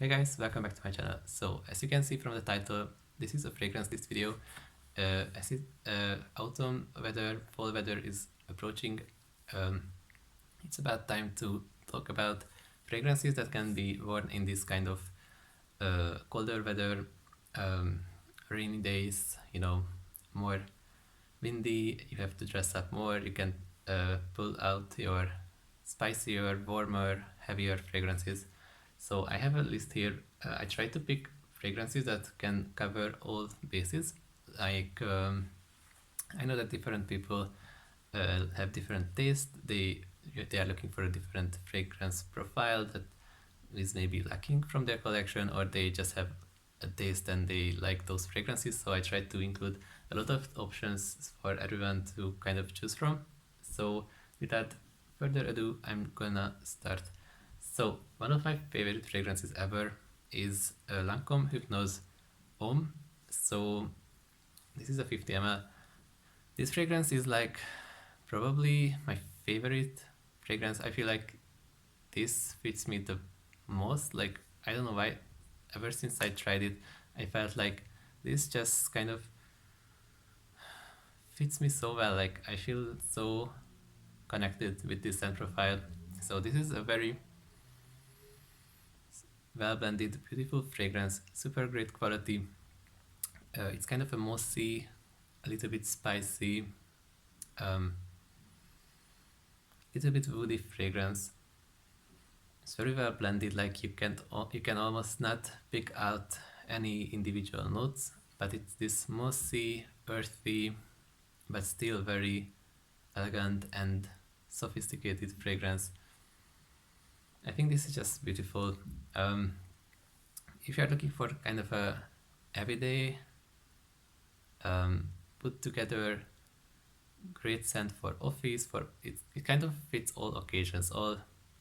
Hey guys, welcome back to my channel. So as you can see from the title, this is a fragrance list video. As autumn weather, fall weather is approaching, um, it's about time to talk about fragrances that can be worn in this kind of colder weather, um, rainy days, more windy, you have to dress up more, you can pull out your spicier, warmer, heavier fragrances. So I have a list here. I try to pick fragrances that can cover all bases. Like I know that different people have different taste. They are looking for a different fragrance profile that is maybe lacking from their collection, or they just have a taste and they like those fragrances. So I try to include a lot of options for everyone to kind of choose from. So without further ado, I'm gonna start. So one of my favorite fragrances ever is Lancome Hypnos Homme. So this is a 50 ml. This fragrance is like probably my favorite fragrance. I feel like this fits me the most. Like I don't know why, ever since I tried it, I felt like this just kind of fits me so well. Like I feel so connected with this scent profile. So this is a very well blended, beautiful fragrance, super great quality. It's kind of a mossy, a little bit spicy, little bit woody fragrance. It's very well blended. Like you can almost not pick out any individual notes, but it's this mossy, earthy, but still very elegant and sophisticated fragrance. I think this is just beautiful. If you're looking for kind of a everyday, put together great scent for office, for it kind of fits all occasions, all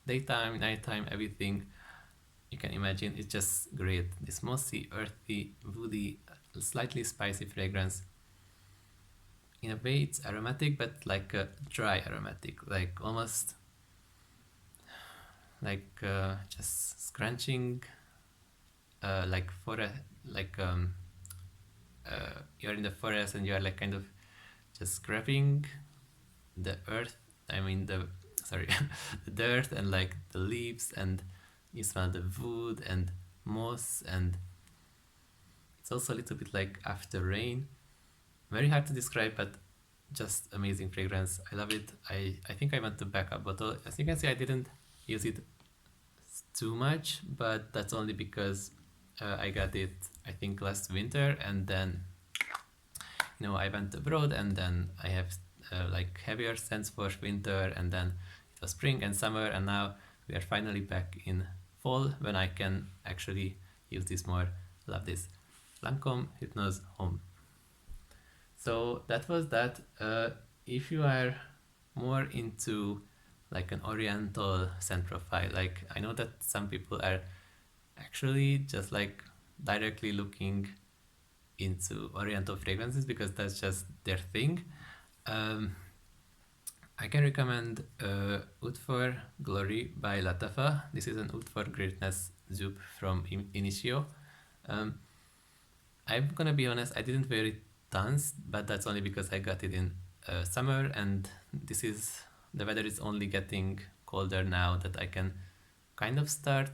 daytime, nighttime, everything you can imagine. It's just great. This mossy, earthy, woody, slightly spicy fragrance. In a way, it's aromatic, but like a dry aromatic, like almost like just scrunching, like you're in the forest and you're like kind of just grabbing the earth. I mean the sorry, the dirt and like the leaves, and you smell the wood and moss, and it's also a little bit like after rain. Very hard to describe, but just amazing fragrance. I love it. I think I want to back up bottle. As you can see, I didn't use it too much, but that's only because I got it I think last winter, and then I went abroad, and then I have like heavier scents for winter, and then it was spring and summer, and now we are finally back in fall when I can actually use this more. Love this. Lancome Hypnos Homme. So that was that. If you are more into like an oriental scent profile, like I know that some people are actually just like directly looking into oriental fragrances because that's just their thing. I can recommend Oud for Glory by Lattafa. This is an Oud for Greatness dupe from Initio. I'm gonna be honest, I didn't wear it tons, but that's only because I got it in summer, and the weather is only getting colder now that I can kind of start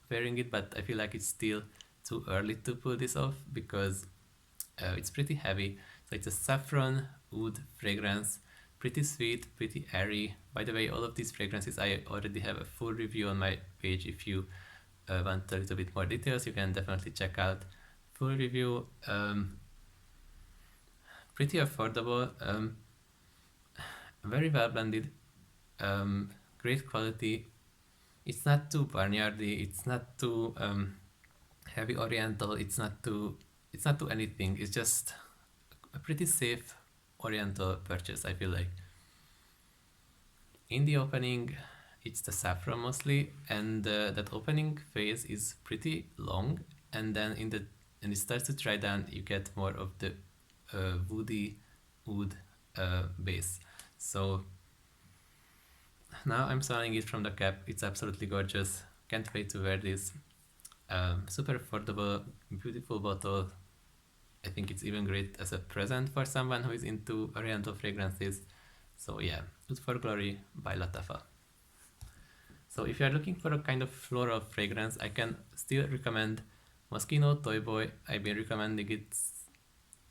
wearing it, but I feel like it's still too early to pull this off because it's pretty heavy. So it's a saffron oud fragrance, pretty sweet, pretty airy. By the way, all of these fragrances I already have a full review on my page. If you want a little bit more details, you can definitely check out full review. Pretty affordable, very well blended, great quality. It's not too barnyardy, it's not too heavy oriental, it's not too anything. It's just a pretty safe oriental purchase, I feel like. In the opening, it's the saffron mostly, and that opening phase is pretty long, and then when it starts to dry down, you get more of the woody oud base. So now I'm smelling it from the cap. It's absolutely gorgeous. Can't wait to wear this. Super affordable, beautiful bottle. I think it's even great as a present for someone who is into oriental fragrances. So yeah, Oud for Glory by Lattafa. So if you are looking for a kind of floral fragrance, I can still recommend Moschino Toy Boy. I've been recommending it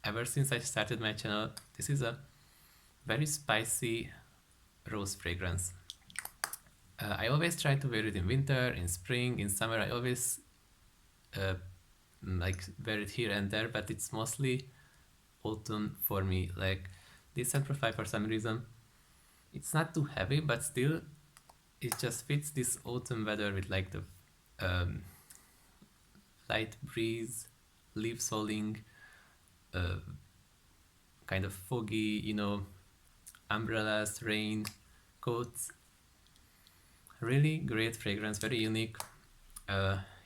ever since I started my channel. This is a very spicy rose fragrance. I always try to wear it in winter, in spring, in summer. I always like wear it here and there, but it's mostly autumn for me. Like this scent profile, for some reason, it's not too heavy, but still it just fits this autumn weather with like the light breeze, leaves falling, kind of foggy, you know, umbrellas, rain, coats. Really great fragrance, very unique.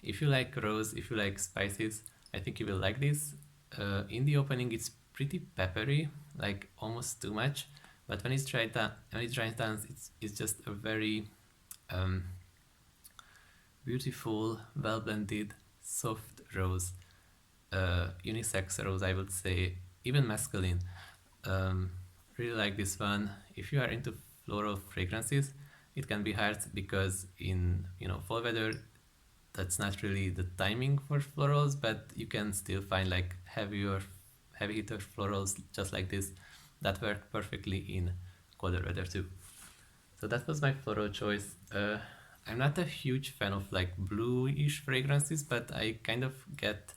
If you like rose, if you like spices, I think you will like this. In the opening, it's pretty peppery, like almost too much. But when it dries down, it's just a very beautiful, well blended, soft rose, unisex rose, I would say, even masculine. Really like this one. If you are into floral fragrances, it can be hard because in fall weather, that's not really the timing for florals, but you can still find like heavy hitter florals just like this that work perfectly in colder weather too. So that was my floral choice. I'm not a huge fan of like bluish fragrances, but I kind of get.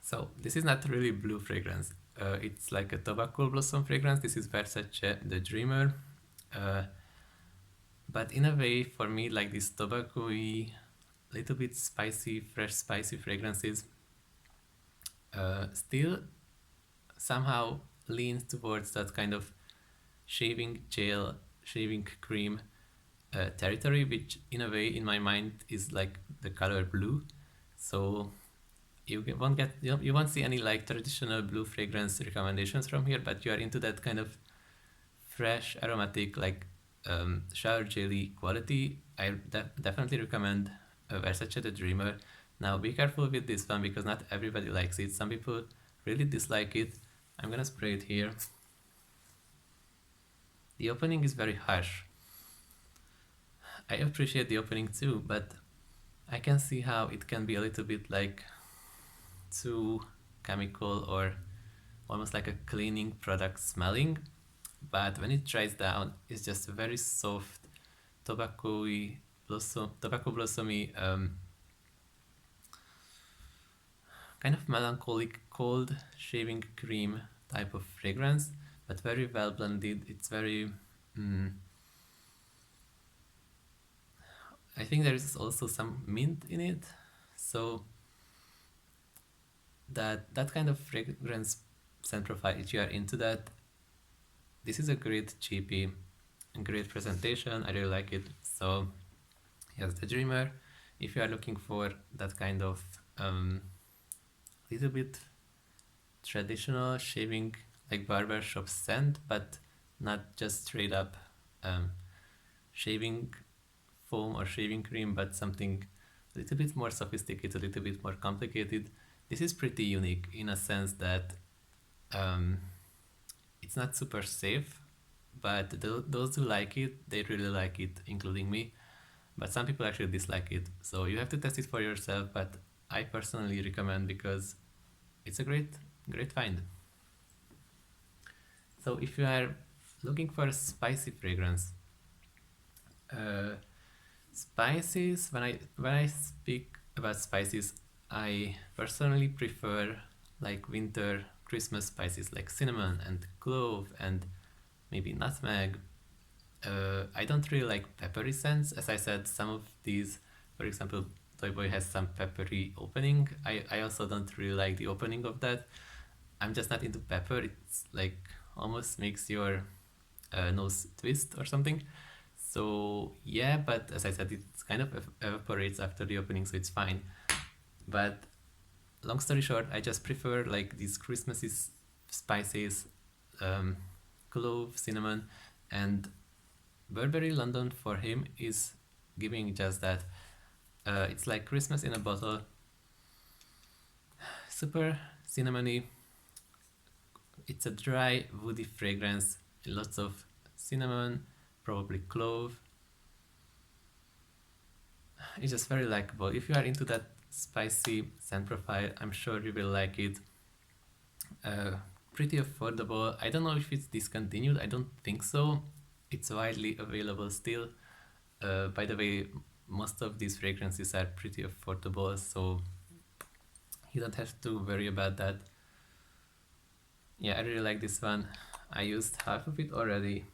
So this is not really blue fragrance. It's like a tobacco blossom fragrance. This is Versace The Dreamer. But in a way, for me, like these tobacco-y, little bit spicy, fresh spicy fragrances still somehow leans towards that kind of shaving gel, shaving cream territory, which in a way, in my mind, is like the color blue. So you won't see any like traditional blue fragrance recommendations from here, but you are into that kind of fresh, aromatic, like shower jelly quality. I definitely recommend Versace The Dreamer. Now be careful with this one because not everybody likes it. Some people really dislike it. I'm gonna spray it here. The opening is very harsh. I appreciate the opening too, but I can see how it can be a little bit like too chemical or almost like a cleaning product smelling. But when it dries down, it's just a very soft tobacco blossomy, kind of melancholic, cold shaving cream type of fragrance, but very well blended. It's very. I think there is also some mint in it, so that kind of fragrance scent profile. If you are into that, this is a great cheapie, great presentation. I really like it. So yes, The Dreamer. If you are looking for that kind of little bit traditional shaving, like barbershop scent, but not just straight up shaving foam or shaving cream, but something a little bit more sophisticated, a little bit more complicated. This is pretty unique in a sense that it's not super safe, but those who like it, they really like it, including me. But some people actually dislike it, so you have to test it for yourself. But I personally recommend because it's a great find. So if you are looking for a spicy fragrance, spices. When I speak about spices, I personally prefer like winter Christmas spices like cinnamon and clove and maybe nutmeg. I don't really like peppery scents. As I said, some of these, for example, Toyboy has some peppery opening. I also don't really like the opening of that. I'm just not into pepper. It's like almost makes your nose twist or something. So yeah, but as I said, it kind of evaporates after the opening, so it's fine. But long story short, I just prefer like these Christmassy spices, clove, cinnamon, and Burberry London For Him is giving just that. It's like Christmas in a bottle. Super cinnamony. It's a dry, woody fragrance. Lots of cinnamon, probably clove. It's just very likable. If you are into that spicy scent profile, I'm sure you will like it. Pretty affordable. I don't know if it's discontinued. I don't think so. It's widely available still. By the way, most of these fragrances are pretty affordable, so you don't have to worry about that. Yeah, I really like this one. I used half of it already.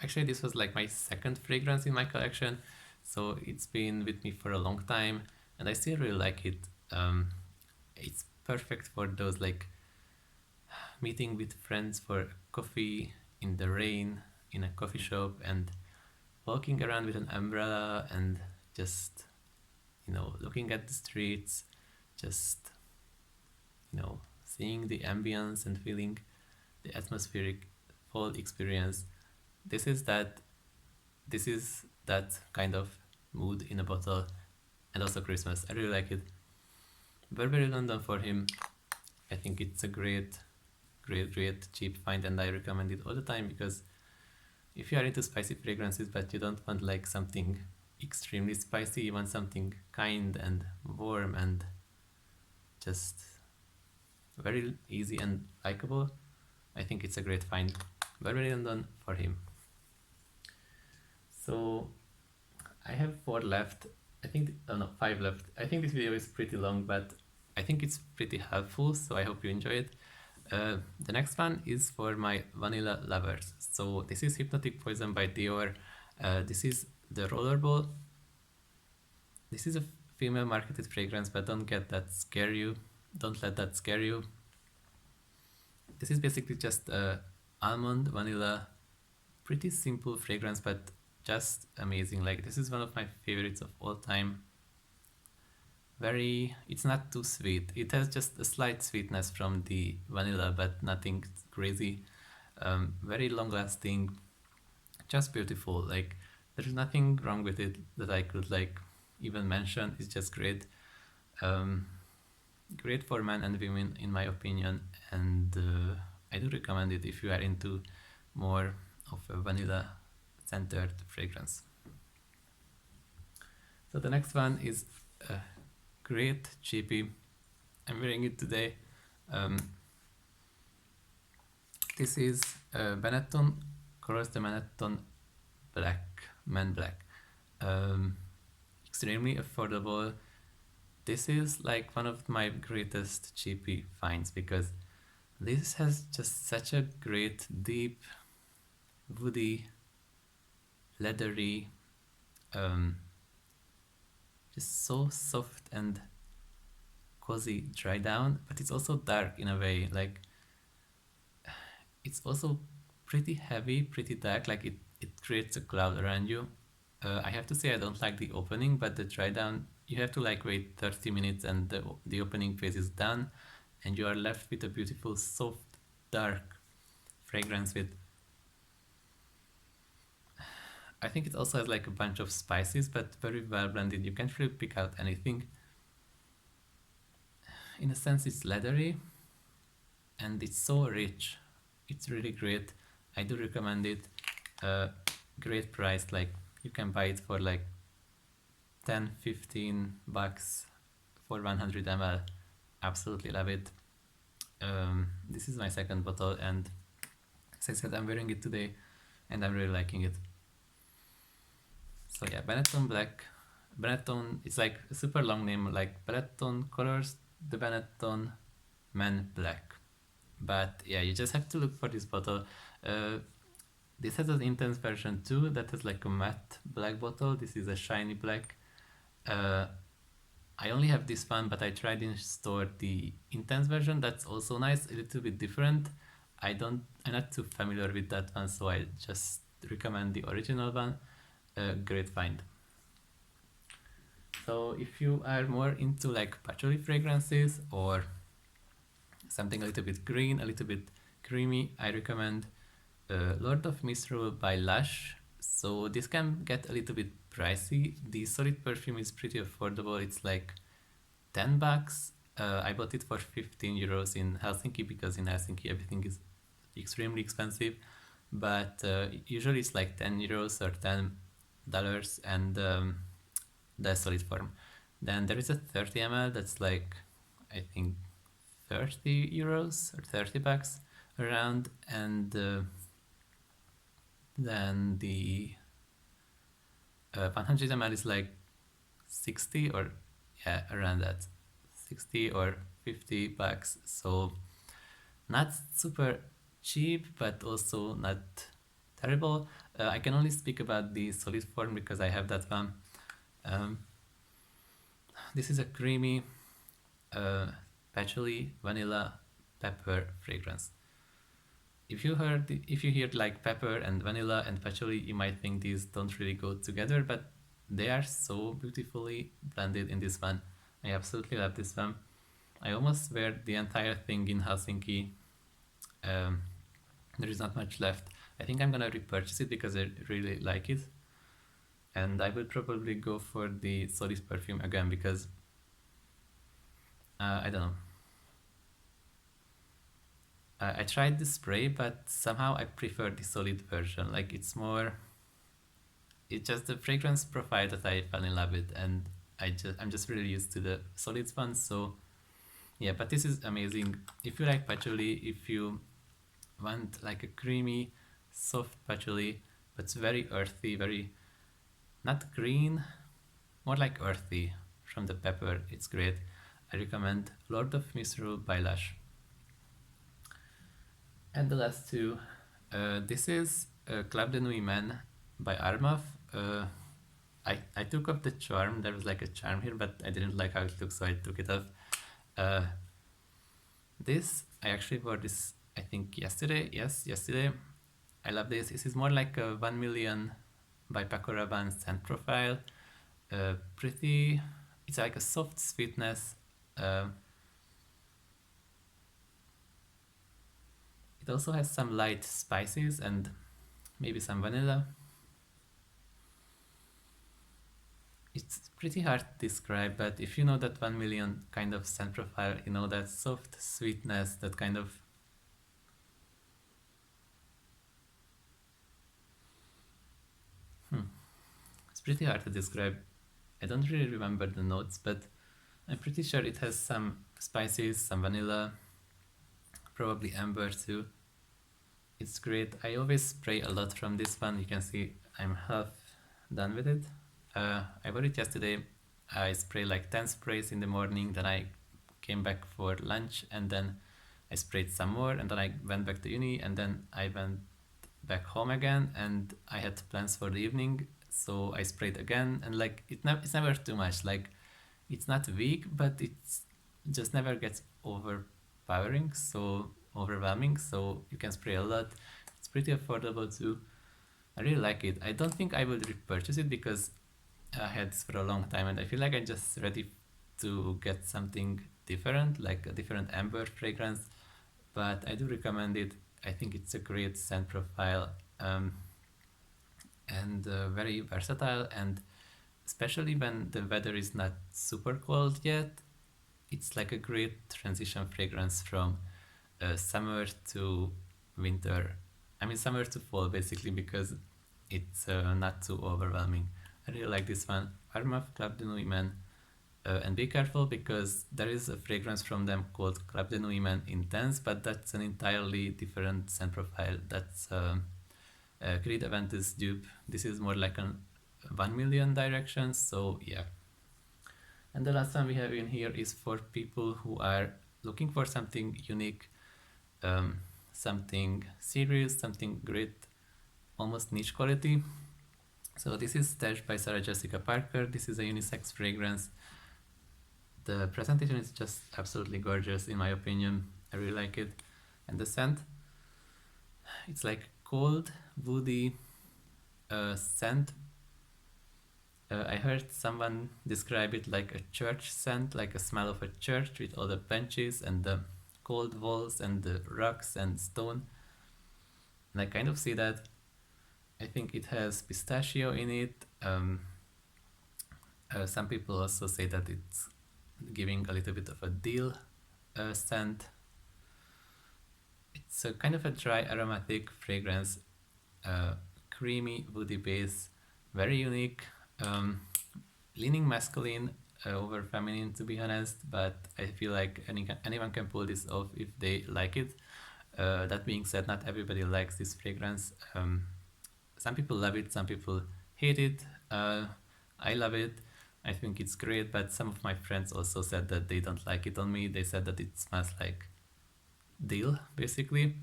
Actually, this was like my second fragrance in my collection, so it's been with me for a long time, and I still really like it. It's perfect for those like meeting with friends for coffee in the rain in a coffee shop and walking around with an umbrella and just, you know, looking at the streets, just, you know, seeing the ambience and feeling the atmospheric fall experience. This is that kind of mood in a bottle, and also Christmas. I really like it. Burberry London For Him. I think it's a great cheap find, and I recommend it all the time, because if you are into spicy fragrances but you don't want like something extremely spicy, you want something kind and warm and just very easy and likable, I think it's a great find. Burberry London For Him. So I have 4 left. I think, oh no, 5 left. I think this video is pretty long, but I think it's pretty helpful, so I hope you enjoy it. The next one is for my vanilla lovers. So this is Hypnotic Poison by Dior. This is the Rollerball. This is a female marketed fragrance, but don't let that scare you. This is basically just almond vanilla, pretty simple fragrance, but just amazing. Like, this is one of my favorites of all time. It's not too sweet. It has just a slight sweetness from the vanilla, but nothing crazy. Very long lasting, just beautiful. Like, there's nothing wrong with it that I could like even mention. It's just great. Great for men and women in my opinion, and I do recommend it if you are into more of a vanilla centered fragrance. So the next one is a great cheapie. I'm wearing it today. This is Benetton Colors the Benetton Man Black. Extremely affordable. This is like one of my greatest cheapie finds, because this has just such a great deep, woody, leathery, just so soft and cozy dry down, but it's also dark in a way. Like, it's also pretty heavy, pretty dark. Like, it creates a cloud around you. I have to say I don't like the opening, but the dry down, you have to like wait 30 minutes and the opening phase is done, and you are left with a beautiful soft dark fragrance with, I think it also has like a bunch of spices, but very well blended. You can't really pick out anything. In a sense, it's leathery and it's so rich. It's really great. I do recommend it. Great price. Like, you can buy it for like 10-15 bucks for 100 ml. Absolutely love it. This is my second bottle, and as I said, I'm wearing it today and I'm really liking it. So yeah, Benetton Black. Benetton, it's like a super long name, like Benetton Colors the Benetton Man Black. But yeah, you just have to look for this bottle. This has an intense version too, that has like a matte black bottle. This is a shiny black. I only have this one, but I tried in store the intense version. That's also nice, a little bit different. I'm not too familiar with that one, so I just recommend the original one. Great find. So if you are more into like patchouli fragrances or something a little bit green, a little bit creamy, I recommend Lord of Misrule by Lush. So this can get a little bit pricey. The solid perfume is pretty affordable. It's like $10. I bought it for 15 euros in Helsinki because in Helsinki everything is extremely expensive. But usually it's like 10 euros or $10 and the solid form. Then there is a 30 ml that's like, I think, 30 euros or 30 bucks around, and then the 100 ml is like 60 or yeah, around that, 60 or 50 bucks. So not super cheap, but also not terrible. I can only speak about the solid form because I have that one. This is a creamy patchouli vanilla pepper fragrance. If you hear like pepper and vanilla and patchouli, you might think these don't really go together, but they are so beautifully blended in this one. I absolutely love this one. I almost wear the entire thing in Helsinki. There is not much left. I think I'm gonna repurchase it because I really like it. And I will probably go for the solid perfume again because I don't know. I tried the spray, but somehow I prefer the solid version. Like it's just the fragrance profile that I fell in love with, and I'm just really used to the solid one. So yeah, but this is amazing. If you like patchouli, if you want like a creamy, soft patchouli, but it's very earthy, very not green, more like earthy from the pepper. It's great. I recommend Lord of Misrule by Lush. And the last two, this is Club de Nuit Man by Armaf. I took off the charm. There was like a charm here, but I didn't like how it looked, so I took it off. This, I actually wore this, I think yesterday. Yes, yesterday. I love this. This is more like a 1 million by Paco Rabanne scent profile. Pretty, it's like a soft sweetness. It also has some light spices and maybe some vanilla. It's pretty hard to describe, but if you know that 1 million kind of scent profile, you know that soft sweetness, that kind of it's pretty hard to describe. I don't really remember the notes, but I'm pretty sure it has some spices, some vanilla, probably amber too. It's great. I always spray a lot from this one. You can see I'm half done with it. I wore it yesterday. I sprayed like 10 sprays in the morning, then I came back for lunch, and then I sprayed some more, and then I went back to uni, and then I went back home again, and I had plans for the evening, so I sprayed again, and like it's never too much. Like it's not weak, but it's just never gets overpowering, so overwhelming, so you can spray a lot. It's pretty affordable too. I really like it. I don't think I will repurchase it because I had this for a long time, and I feel like I'm just ready to get something different, like a different amber fragrance. But I do recommend it. I think it's a great scent profile, and very versatile, and especially when the weather is not super cold yet, it's like a great transition fragrance from summer to winter. I mean summer to fall basically, because it's not too overwhelming. I really like this one, Armaf Club de Nuit Man. And be careful because there is a fragrance from them called Club de Nuit Man Intense, but that's an entirely different scent profile. That's Creed Aventus dupe. This is more like an 1 million directions, so yeah. And the last one we have in here is for people who are looking for something unique, something serious, something great, almost niche quality. So this is Stash by Sarah Jessica Parker. This is a unisex fragrance. The presentation is just absolutely gorgeous in my opinion. I really like it. And the scent, it's like cold, woody scent. I heard someone describe it like a church scent, like a smell of a church with all the benches and the cold walls and the rocks and stone. And I kind of see that. I think it has pistachio in it. Some people also say that it's giving a little bit of a dill scent. It's a kind of a dry aromatic fragrance, creamy woody base, very unique, leaning masculine over feminine to be honest, but I feel like anyone can pull this off if they like it. That being said, not everybody likes this fragrance. Some people love it, some people hate it. I love it. I think it's great, but some of my friends also said that they don't like it on me. They said that it smells like dill, basically,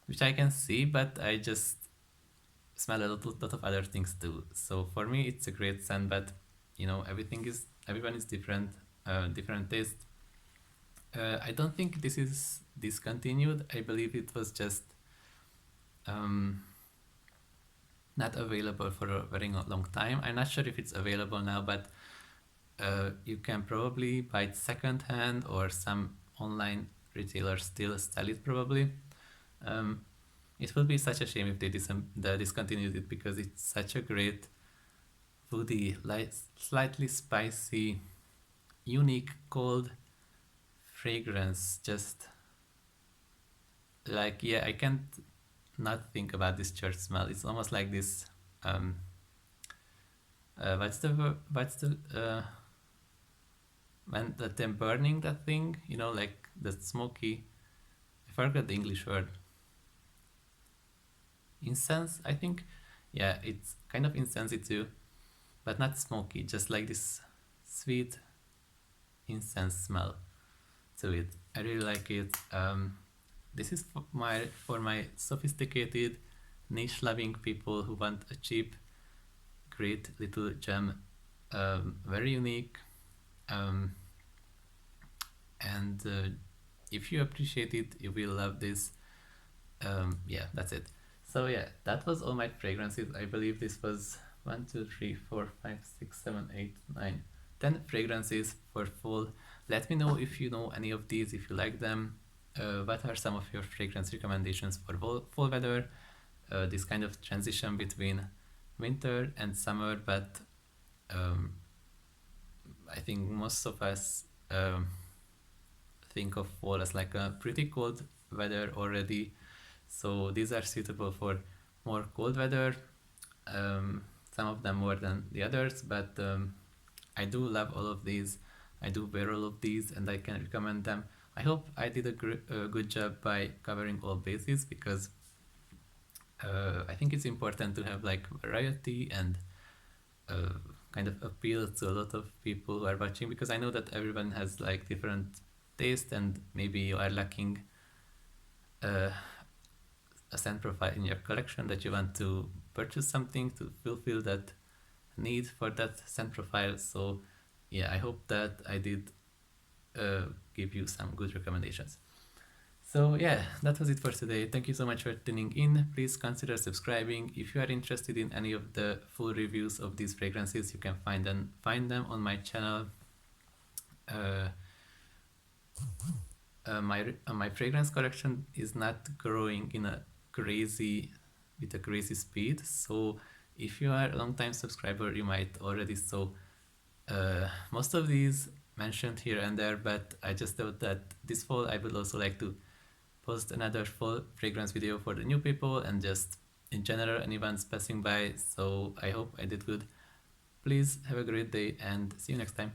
which I can see, but I just smell a lot of other things too. So for me, it's a great scent, but you know, everyone is different, different taste. I don't think this is discontinued. I believe it was just not available for a very long time. I'm not sure if it's available now, but you can probably buy it second hand, or some online retailers still sell it probably. It would be such a shame if they discontinued it, because it's such a great woody, light, slightly spicy, unique cold fragrance. Just like, yeah, I can't not think about this church smell. It's almost like this what's the when them burning that thing, you know, like the smoky, I forgot the English word, incense, I think. Yeah, it's kind of incensey too, but not smoky, just like this sweet incense smell to it. I really like it. This is for my sophisticated, niche loving people who want a cheap, great little gem, very unique, and if you appreciate it, you will love this. Yeah, that's it. So yeah, that was all my fragrances. I believe this was 1, 2, 3, 4, 5, 6, 7, 8, 9, 10 fragrances for fall. Let me know if you know any of these, if you like them. What are some of your fragrance recommendations for fall weather? This kind of transition between winter and summer, but I think most of us think of fall as like a pretty cold weather already. So these are suitable for more cold weather. Some of them more than the others, but I do love all of these. I do wear all of these, and I can recommend them. I hope I did a good job by covering all bases, because I think it's important to have like variety and kind of appeal to a lot of people who are watching, because I know that everyone has like different taste, and maybe you are lacking a scent profile in your collection that you want to purchase something to fulfill that need for that scent profile. So yeah, I hope that I did give you some good recommendations. So yeah, that was it for today. Thank you so much for tuning in. Please consider subscribing. If you are interested in any of the full reviews of these fragrances, you can find them on my channel. My fragrance collection is not growing with a crazy speed. So if you are a long time subscriber, you might already saw most of these mentioned here and there, but I just thought that this fall I would also like to post another fall fragrance video for the new people, and just in general anyone's passing by. So I hope I did good. Please have a great day, and see you next time.